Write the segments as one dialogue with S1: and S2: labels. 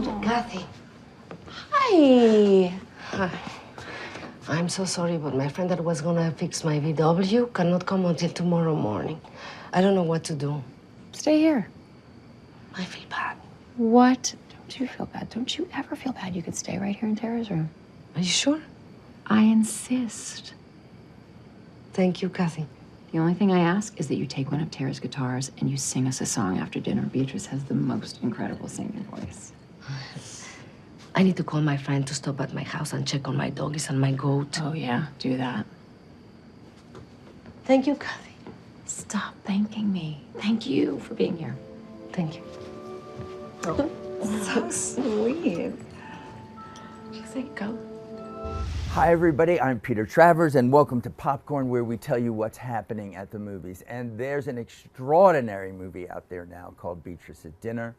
S1: Kathy. Hi. I'm so sorry, but my friend that was gonna fix my VW cannot come until tomorrow morning. I don't know what to do.
S2: Stay here.
S1: I feel bad.
S2: What? Don't you feel bad? Don't you ever feel bad? You could stay right here in Tara's room.
S1: Are you sure?
S2: I insist.
S1: Thank you, Kathy.
S2: The only thing I ask is that you take one of Tara's guitars and you sing us a song after dinner. Beatriz has the most incredible singing voice.
S1: I need to call my friend to stop at my house and check on my doggies and my goat.
S2: Oh, yeah, do that.
S1: Thank you, Kathy.
S2: Stop thanking me. Thank you for being here.
S1: Thank you.
S2: Oh. So sweet. She's say go.
S3: Hi everybody, I'm Peter Travers and welcome to Popcorn, where we tell you what's happening at the movies. And there's an extraordinary movie out there now called Beatriz at Dinner,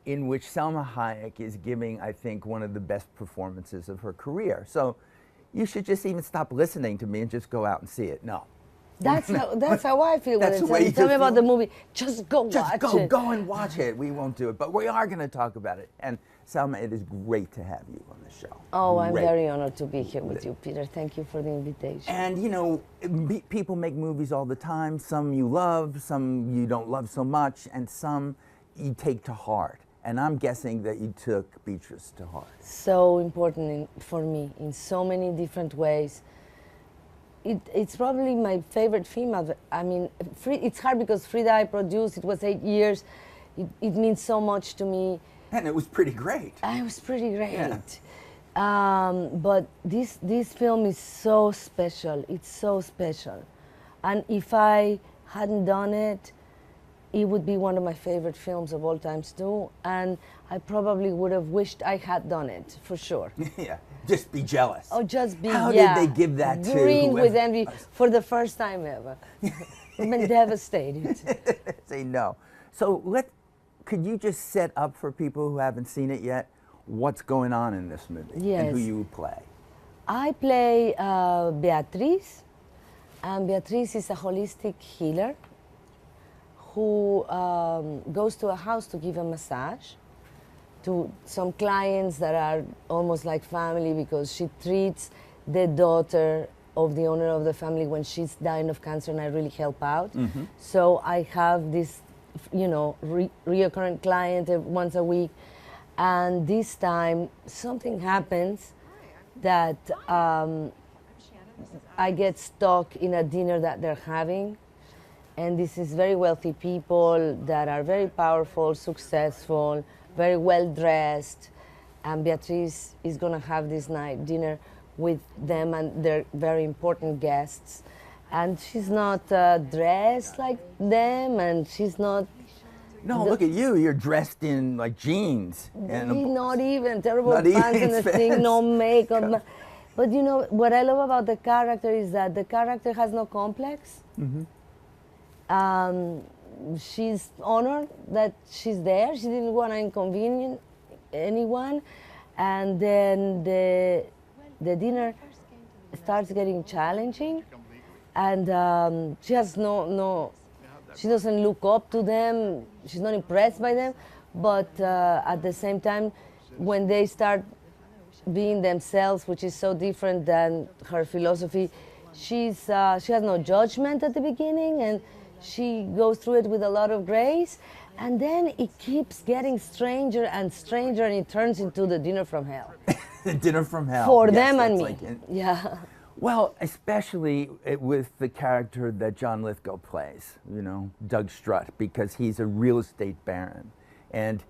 S3: in which Salma Hayek is giving, I think, one of the best performances of her career. So you should just even stop listening to me and just go out and see it. No.
S1: That's how I feel when
S3: That's the
S1: it's
S3: way you
S1: tell me about
S3: feel?
S1: the movie. Just go watch it.
S3: Go and watch it. We won't do it, but we are going to talk about it. And Salma, it is great to have you on the show.
S1: Oh, I'm
S3: Great.
S1: very honored to be here with you, Peter. Thank you for the invitation.
S3: And you know, people make movies all the time. Some you love, some you don't love so much, and some you take to heart. And I'm guessing that you took Beatriz to heart.
S1: So important for me in so many different ways. It's probably my favorite film. I mean, it's hard because Frida I produced. It was 8 years. It means so much to me.
S3: And it was pretty great.
S1: It was pretty great.
S3: Yeah.
S1: But this film is so special. It's so special. And if I hadn't done it, it would be one of my favorite films of all times too. And I probably would have wished I had done it, for sure.
S3: Yeah, just be jealous.
S1: Oh, just be,
S3: How
S1: yeah.
S3: did they give that to
S1: Green
S3: whoever?
S1: with envy for the first time ever. I've been devastated.
S3: Say no. So could you just set up for people who haven't seen it yet what's going on in this movie and who
S1: Yes.
S3: you play?
S1: I play Beatriz, and Beatriz is a holistic healer who goes to a house to give a massage to some clients that are almost like family, because she treats the daughter of the owner of the family when she's dying of cancer, and I really help out.
S3: Mm-hmm.
S1: So I have this, you know, reoccurring client once a week, and this time something happens that I get stuck in a dinner that they're having, and this is very wealthy people that are very powerful, successful, very well dressed, and Beatriz is gonna have this night dinner with them, and they're very important guests. And she's not dressed like them, and she's not.
S3: No, look at you. You're dressed in like jeans. And
S1: Not even terrible
S3: Not
S1: pants
S3: even
S1: and the
S3: pants.
S1: thing, no makeup. But you know what I love about the character is that the character has no complex.
S3: Mm-hmm.
S1: She's honored that she's there. She didn't want to inconvenience anyone, and then the dinner starts getting challenging, and she has she doesn't look up to them. She's not impressed by them, but at the same time, when they start being themselves, which is so different than her philosophy, she has no judgment at the beginning, and she goes through it with a lot of grace, and then it keeps getting stranger and stranger, and it turns into the dinner from hell.
S3: Dinner from hell.
S1: For
S3: Yes,
S1: them and
S3: that's
S1: me. Yeah.
S3: Well, especially with the character that John Lithgow plays, you know, Doug Strutt, because he's a real estate baron. And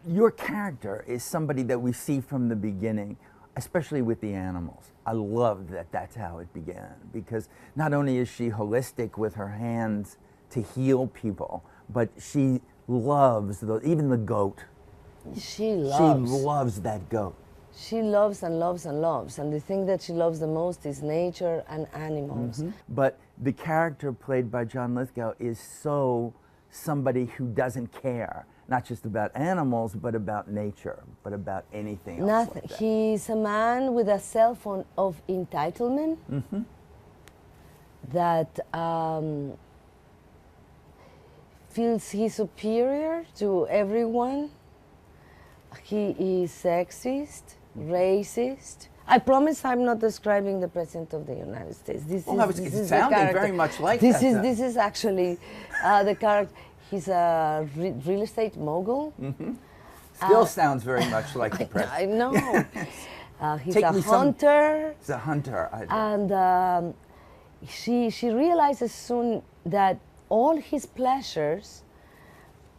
S3: your character is somebody that we see from the beginning, especially with the animals. I love that that's how it began, because not only is she holistic with her hands to heal people, but she loves even the goat.
S1: She loves.
S3: She loves that goat.
S1: She loves and loves and loves. And the thing that she loves the most is nature and animals.
S3: Mm-hmm. But the character played by John Lithgow is somebody who doesn't care, not just about animals, but about nature, but about anything else.
S1: Nothing.
S3: Like that.
S1: He's a man with a cell phone of entitlement that feels he's superior to everyone, He is sexist, racist. I promise I'm not describing the President of the United States. This
S3: It's
S1: is the
S3: sounding
S1: character.
S3: very much like
S1: this
S3: that.
S1: This is actually the character. He's a real estate mogul.
S3: Still sounds very much like the president.
S1: I know. He's
S3: Take
S1: a
S3: me some-
S1: hunter.
S3: He's a hunter.
S1: And she realizes soon that all his pleasures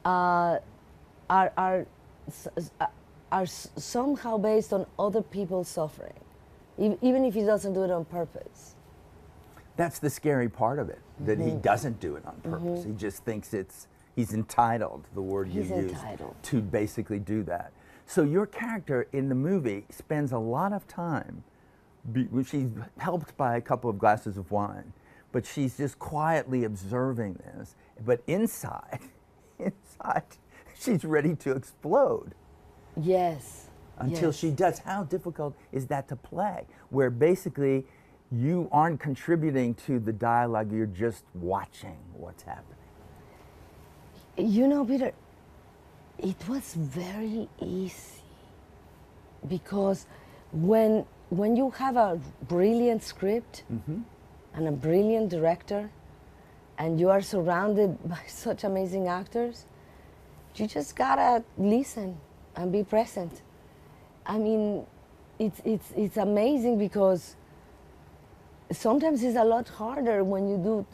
S1: are somehow based on other people's suffering, even if he doesn't do it on purpose.
S3: That's the scary part of it, that he doesn't do it on purpose. He just thinks he's entitled, the word you
S1: He's
S3: use,
S1: entitled.
S3: to basically do that. So your character in the movie spends a lot of time, she's helped by a couple of glasses of wine, but she's just quietly observing this. But inside, she's ready to explode.
S1: Yes.
S3: Until
S1: yes.
S3: she does. How difficult is that to play? Where basically you aren't contributing to the dialogue, you're just watching what's happening.
S1: You know, Peter, it was very easy because when you have a brilliant script and a brilliant director and you are surrounded by such amazing actors, you just gotta listen and be present. I mean, it's amazing because sometimes it's a lot harder when you do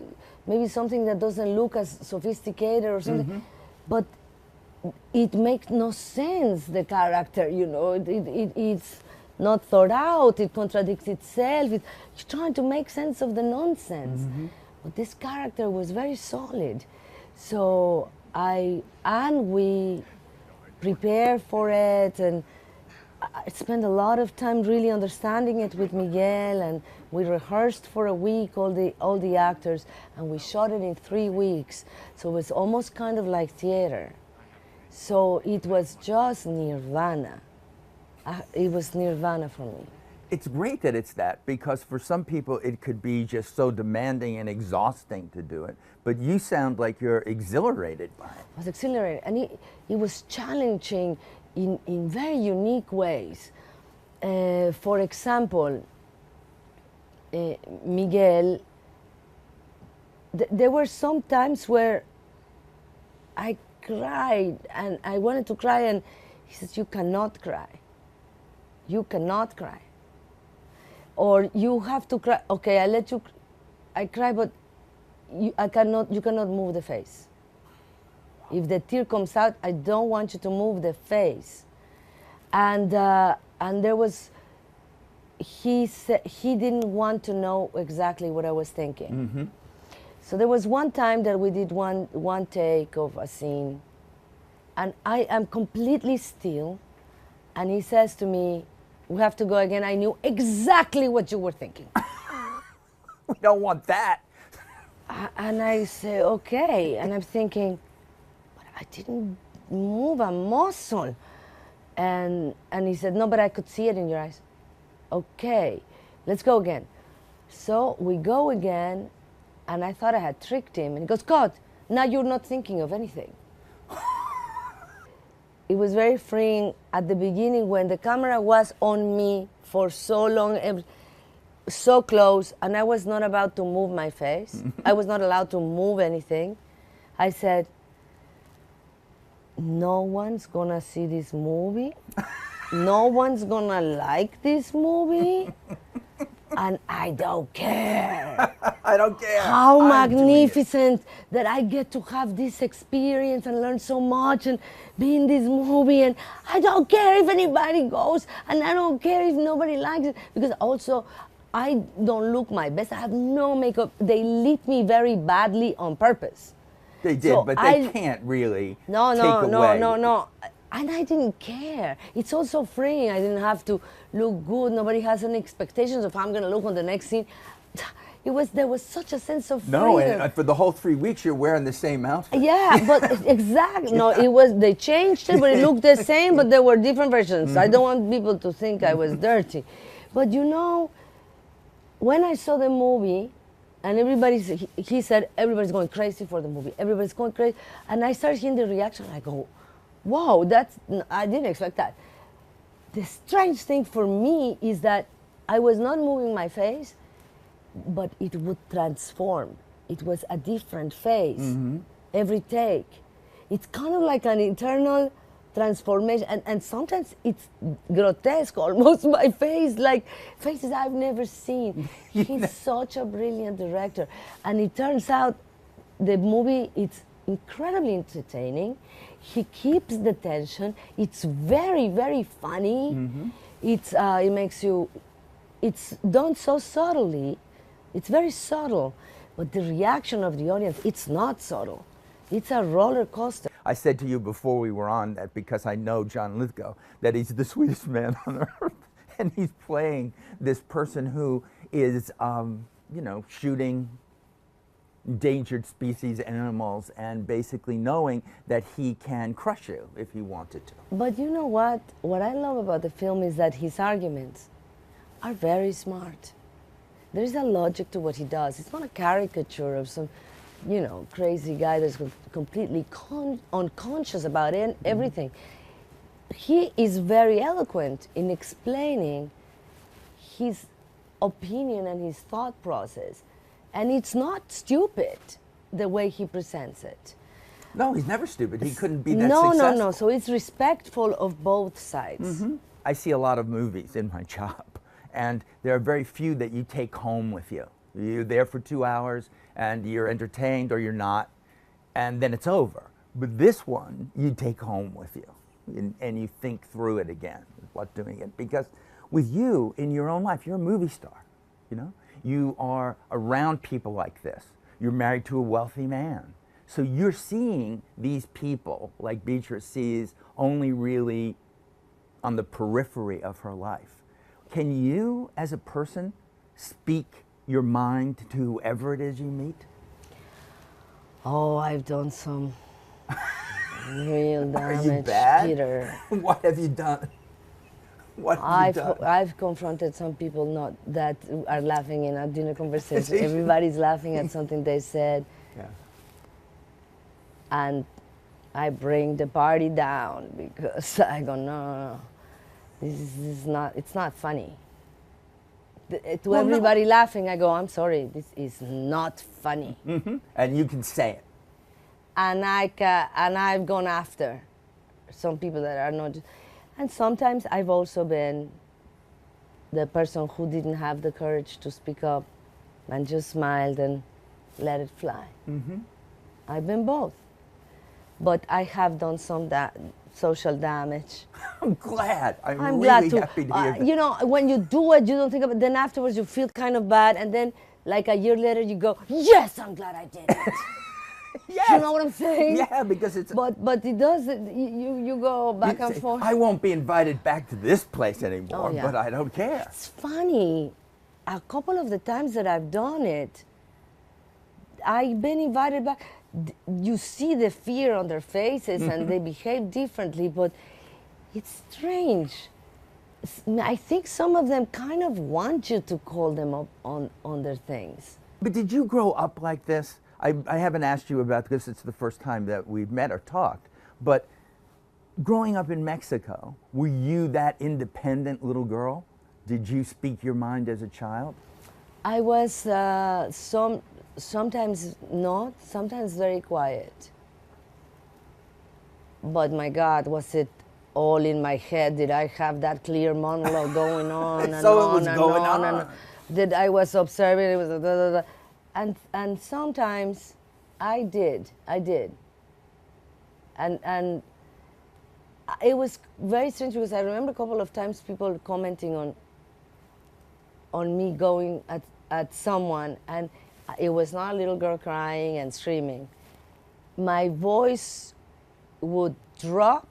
S1: maybe something that doesn't look as sophisticated or something, but it makes no sense, the character, you know, it's not thought out, it contradicts itself, you're trying to make sense of the nonsense. But this character was very solid. So we prepared for it, and I spent a lot of time really understanding it with Miguel, and we rehearsed for a week, all the actors, and we shot it in 3 weeks. So it was almost kind of like theater. So it was just nirvana. It was nirvana for me.
S3: It's great that it's that, because for some people it could be just so demanding and exhausting to do it. But you sound like you're exhilarated by it.
S1: I was exhilarated, and it was challenging in very unique ways. For example, Miguel, there were some times where I cried, and I wanted to cry, and he says, "You cannot cry. You cannot cry. Or you have to cry. Okay, I let you. I cry, but you cannot move the face. If the tear comes out, I don't want you to move the face." And there was, he said he didn't want to know exactly what I was thinking. So there was one time that we did one take of a scene, and I am completely still, and he says to me, "We have to go again. I knew exactly what you were thinking."
S3: We don't want that.
S1: And I say, "Okay." And I'm thinking, but I didn't move a muscle. And he said, "No, but I could see it in your eyes." "Okay, let's go again." So we go again, and I thought I had tricked him. And he goes, "God, now you're not thinking of anything." It was very freeing at the beginning when the camera was on me for so long, so close, and I was not about to move my face. I was not allowed to move anything. I said, "No one's gonna see this movie. No one's gonna like this movie. And I don't care."
S3: I don't care.
S1: How
S3: I'm doing it.
S1: magnificent that I get to have this experience and learn so much and be in this movie, and I don't care if anybody goes, and I don't care if nobody likes it, because also I don't look my best. I have no makeup. They lit me very badly on purpose.
S3: They did,
S1: So
S3: but they can't really take away.
S1: No. And I didn't care. It's also freeing. I didn't have to look good. Nobody has any expectations of how I'm going to look on the next scene. There was such a sense of freedom.
S3: No, and for the whole 3 weeks you're wearing the same outfit.
S1: Yeah, but exactly. No, they changed it, but it looked the same, but there were different versions. I don't want people to think I was dirty. But you know, when I saw the movie, and he said, everybody's going crazy for the movie. Everybody's going crazy. And I started hearing the reaction. I go, wow, I didn't expect that. The strange thing for me is that I was not moving my face, but it would transform. It was a different face every take. It's kind of like an internal transformation, and sometimes it's grotesque almost, my face, like faces I've never seen. He's such a brilliant director, and it turns out the movie, it's incredibly entertaining. He keeps the tension. It's very, very funny. It makes you, it's done so subtly. It's very subtle, but the reaction of the audience, it's not subtle. It's a roller coaster.
S3: I said to you before we were on that because I know John Lithgow, that he's the sweetest man on earth. And he's playing this person who is, you know, shooting endangered species animals and basically knowing that he can crush you if he wanted to.
S1: But you know what? What I love about the film is that his arguments are very smart. There is a logic to what he does. It's not a caricature of some, you know, crazy guy that's completely unconscious about it and everything. He is very eloquent in explaining his opinion and his thought process. And it's not stupid the way he presents it.
S3: No, he's never stupid. He couldn't be that
S1: No,
S3: successful.
S1: no. So it's respectful of both sides.
S3: I see a lot of movies in my job, and there are very few that you take home with you. You're there for 2 hours, and you're entertained or you're not, and then it's over. But this one, you take home with you, and you think through it again, what doing it. Because with you, in your own life, you're a movie star, you know? You are around people like this. You're married to a wealthy man. So you're seeing these people, like Beatriz sees, only really on the periphery of her life. Can you, as a person, speak your mind to whoever it is you meet?
S1: Oh, I've done some real damage,
S3: Are you bad?
S1: Peter.
S3: What have you done? What have you done?
S1: I've confronted some people not that are laughing in a dinner conversation. Everybody's laughing at something they said.
S3: Yeah.
S1: And I bring the party down because I go, no. This is not, it's not funny. To everybody laughing, I go, I'm sorry, this is not funny.
S3: And you can say it.
S1: And I've gone after some people that are not. And sometimes I've also been the person who didn't have the courage to speak up and just smiled and let it fly. I've been both. But I have done some social damage.
S3: I'm glad. I'm really
S1: glad to.
S3: happy to hear that.
S1: You know, when you do it, you don't think about it. Then afterwards, you feel kind of bad. And then, like a year later, you go, yes, I'm glad I did it.
S3: Yes.
S1: You know what I'm saying?
S3: Yeah, because it's...
S1: But it does, you go back and forth.
S3: I won't be invited back to this place anymore,
S1: Oh, yeah.
S3: but I don't care.
S1: It's funny. A couple of the times that I've done it, I've been invited back. You see the fear on their faces and they behave differently, but it's strange. I think some of them kind of want you to call them up on their things.
S3: But did you grow up like this? I haven't asked you about this. It's the first time that we've met or talked. But growing up in Mexico, were you that independent little girl? Did you speak your mind as a child?
S1: I was sometimes not, sometimes very quiet. But my God, was it all in my head? Did I have that clear monologue going on and
S3: So
S1: on
S3: it was
S1: and
S3: going
S1: on?
S3: on.
S1: And that I was observing, it was da, da, da. And sometimes I did. And it was very strange because I remember a couple of times people commenting on me going at someone, and it was not a little girl crying and screaming. My voice would drop,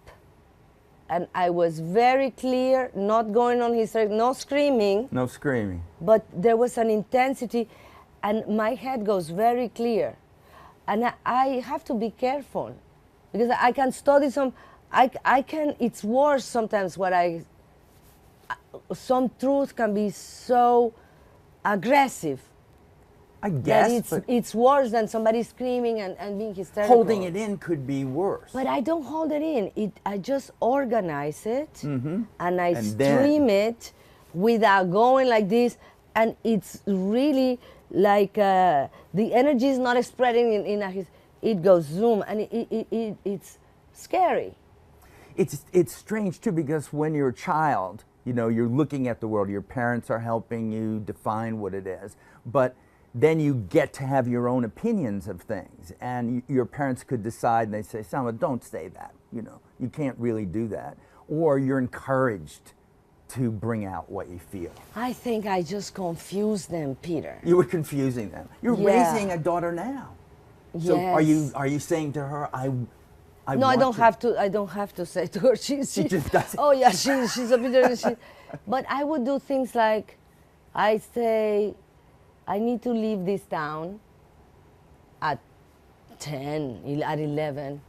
S1: and I was very clear, not going on his, no screaming.
S3: No screaming.
S1: But there was an intensity, and my head goes very clear. And I have to be careful, because I can study some, I can, it's worse sometimes what some truth can be so aggressive.
S3: I
S1: that
S3: guess, but
S1: it's worse than somebody screaming and being hysterical.
S3: holding it in could be worse.
S1: But I don't hold it in. I just organize it and I
S3: And then-
S1: stream it without going like this. And it's really like the energy is not spreading it goes zoom, and it's scary.
S3: It's strange too, because when you're a child, you know, you're looking at the world. Your parents are helping you define what it is, but then you get to have your own opinions of things, and your parents could decide, and they say, Salma, don't say that. You know, you can't really do that. Or you're encouraged to bring out what you feel.
S1: I think I just confuse them, Peter.
S3: You were confusing them. You're
S1: Yeah.
S3: raising a daughter now. So
S1: Yes.
S3: are you saying to her, I
S1: No, I
S3: want
S1: don't have to. I don't have to say to her. She
S3: just does it.
S1: Oh yeah, she's a bit. But I would do things like, I say, I need to leave this town at 10, at 11.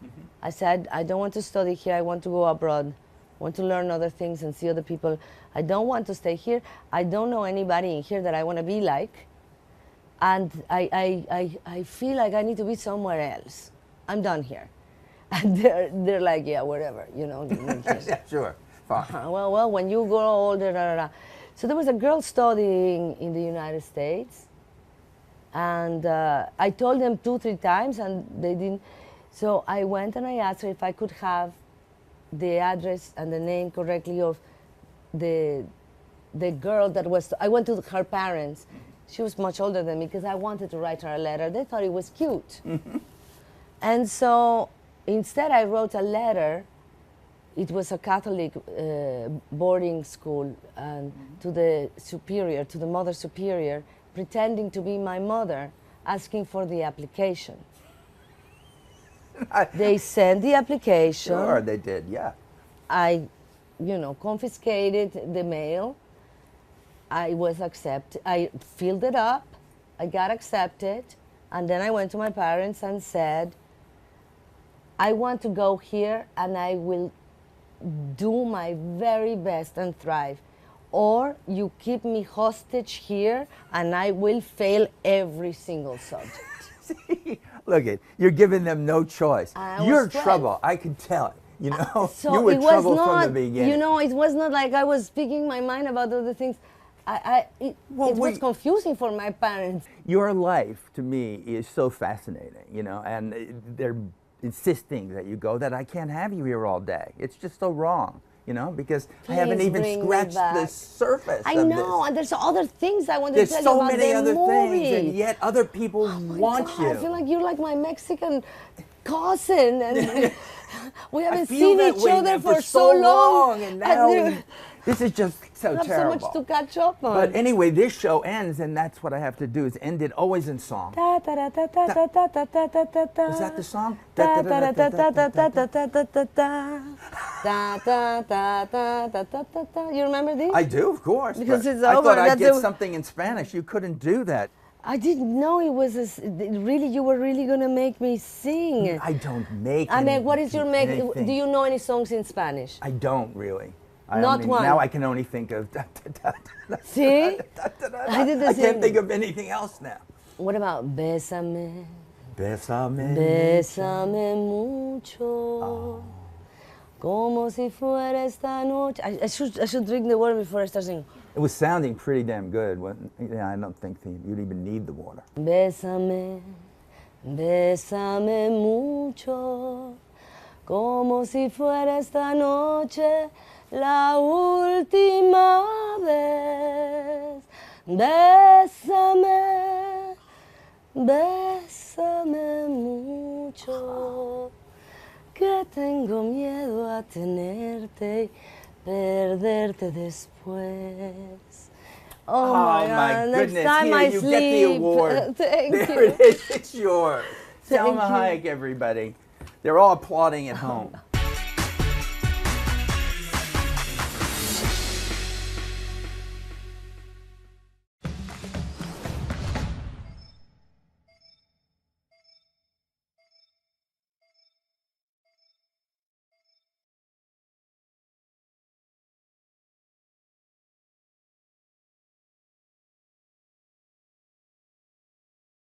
S1: I said, I don't want to study here. I want to go abroad. I want to learn other things and see other people. I don't want to stay here. I don't know anybody in here that I want to be like. And I feel like I need to be somewhere else. I'm done here. And they're like, yeah, whatever, you know.
S3: Yeah, sure. Fine.
S1: Well, when you grow older, So there was a girl studying in the United States, and I told them 2-3 times, and they didn't. So I went and I asked her if I could have the address and the name correctly of the girl that was. I went to her parents. She was much older than me because I wanted to write her a letter. They thought it was cute. And so instead I wrote a letter. It was a Catholic boarding school, and to the superior, to the mother superior, pretending to be my mother, asking for the application. They sent the application.
S3: Sure, they did, yeah.
S1: I, confiscated the mail. I was accepted. I filled it up. I got accepted. And then I went to my parents and said, I want to go here and I will do my very best and thrive. Or you keep me hostage here and I will fail every single subject.
S3: See, look you're giving them no choice. You're in
S1: 12.
S3: trouble, I could tell it. You know,
S1: So
S3: you were
S1: it was
S3: trouble
S1: not,
S3: from the beginning.
S1: it was not like I was speaking my mind about other things. It was confusing for my parents.
S3: Your life, to me, is so fascinating, and they're insisting that you go, that I can't have you here all day. It's just so wrong, because I haven't
S1: Please
S3: even
S1: bring me
S3: scratched the
S1: back.
S3: surface
S1: I
S3: of
S1: know,
S3: this.
S1: and there's other things I want to
S3: There's
S1: tell
S3: so
S1: you about
S3: many
S1: the
S3: other
S1: movie.
S3: things, and yet other people want
S1: God,
S3: you.
S1: I feel like you're like my Mexican cousin, and we haven't
S3: feel
S1: seen
S3: that
S1: each
S3: way
S1: other
S3: for
S1: so long.
S3: and now
S1: there-
S3: this is just so
S1: I have
S3: terrible.
S1: so much to catch up on.
S3: But anyway, this show ends, and that's what I have to do, is end it always in song.
S1: Was
S3: Was that the song?
S1: You remember this?
S3: I do, of course.
S1: Because
S3: but
S1: it's
S3: I
S1: over,
S3: thought I'd
S1: that's
S3: get
S1: the-
S3: something in Spanish. You couldn't do that.
S1: I didn't know it was really. You were really gonna make me sing.
S3: I don't make.
S1: I mean, what is your make?
S3: anything.
S1: Do you know any songs in Spanish?
S3: I don't really.
S1: Not one.
S3: Now I can only think of.
S1: See? I did the
S3: I
S1: same.
S3: can't think of anything else now.
S1: What about Bésame,
S3: Bésame.
S1: bésame mucho, como si fuera esta noche. I should drink the water before I start singing.
S3: It was sounding pretty damn good. Yeah, I don't think you'd even need the water.
S1: Bésame, bésame mucho, como si fuera esta noche la última vez. Bésame, bésame mucho, que tengo miedo a tenerte y perderte después. Oh, my God.
S3: goodness!
S1: Next time
S3: Here,
S1: I
S3: you
S1: sleep.
S3: get the award.
S1: Thank
S3: There
S1: you.
S3: it is. It's yours.
S1: Thank
S3: Salma
S1: you.
S3: Hayek, everybody. They're all applauding at home.